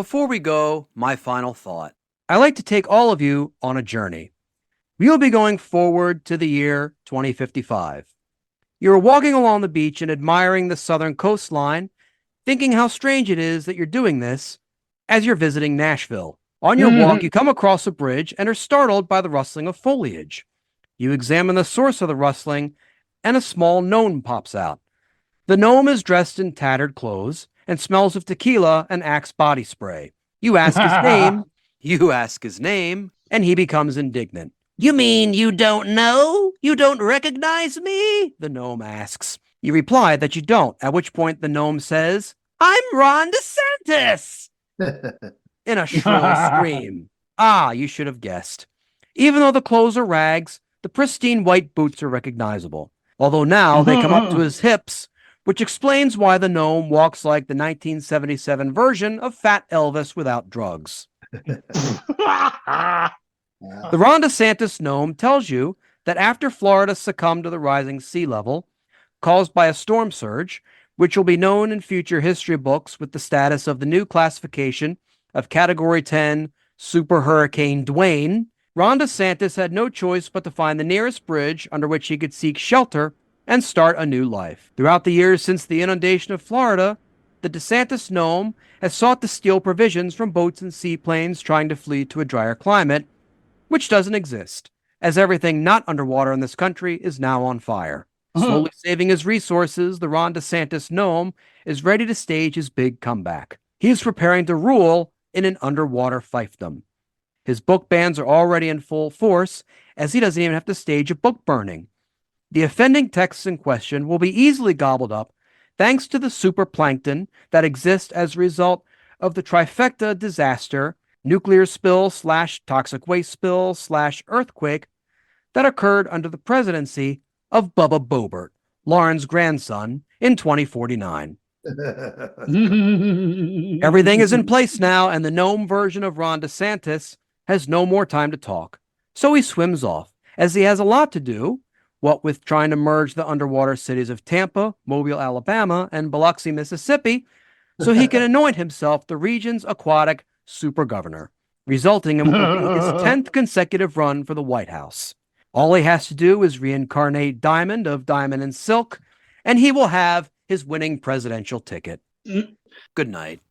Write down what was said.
before we go, my final thought. I'd like to take all of you on a journey. We'll be going forward to the year 2055. You're walking along the beach and admiring the southern coastline, thinking how strange it is that you're doing this as you're visiting Nashville. On your walk, you come across a bridge and are startled by the rustling of foliage. You examine the source of the rustling, and a small gnome pops out. The gnome is dressed in tattered clothes and smells of tequila and Axe body spray. You ask his name, and he becomes indignant. You mean you don't know? You don't recognize me? The gnome asks. You reply that you don't, at which point the gnome says, I'm Ron DeSantis! In a shrill scream. You should have guessed. Even though the clothes are rags, the pristine white boots are recognizable. Although now they come up to his hips, which explains why the gnome walks like the 1977 version of Fat Elvis without drugs. The Ron DeSantis gnome tells you that after Florida succumbed to the rising sea level, caused by a storm surge, which will be known in future history books with the status of the new classification of Category 10 Super Hurricane Dwayne, Ron DeSantis had no choice but to find the nearest bridge under which he could seek shelter and start a new life. Throughout the years since the inundation of Florida, the DeSantis gnome has sought to steal provisions from boats and seaplanes trying to flee to a drier climate, which doesn't exist, as everything not underwater in this country is now on fire. Slowly saving his resources, the Ron DeSantis gnome is ready to stage his big comeback. He is preparing to rule in an underwater fiefdom. His book bans are already in full force, as he doesn't even have to stage a book burning. The offending texts in question will be easily gobbled up thanks to the super plankton that exists as a result of the trifecta disaster, nuclear spill / toxic waste spill / earthquake that occurred under the presidency of Bubba Boebert, Lauren's grandson, in 2049. Everything is in place now, and the gnome version of Ron DeSantis has no more time to talk. So he swims off, as he has a lot to do, what with trying to merge the underwater cities of Tampa, Mobile, Alabama, and Biloxi, Mississippi, so he can anoint himself the region's aquatic super governor, resulting in what will be his 10th consecutive run for the White House. All he has to do is reincarnate Diamond of Diamond and Silk, and he will have his winning presidential ticket. Good night.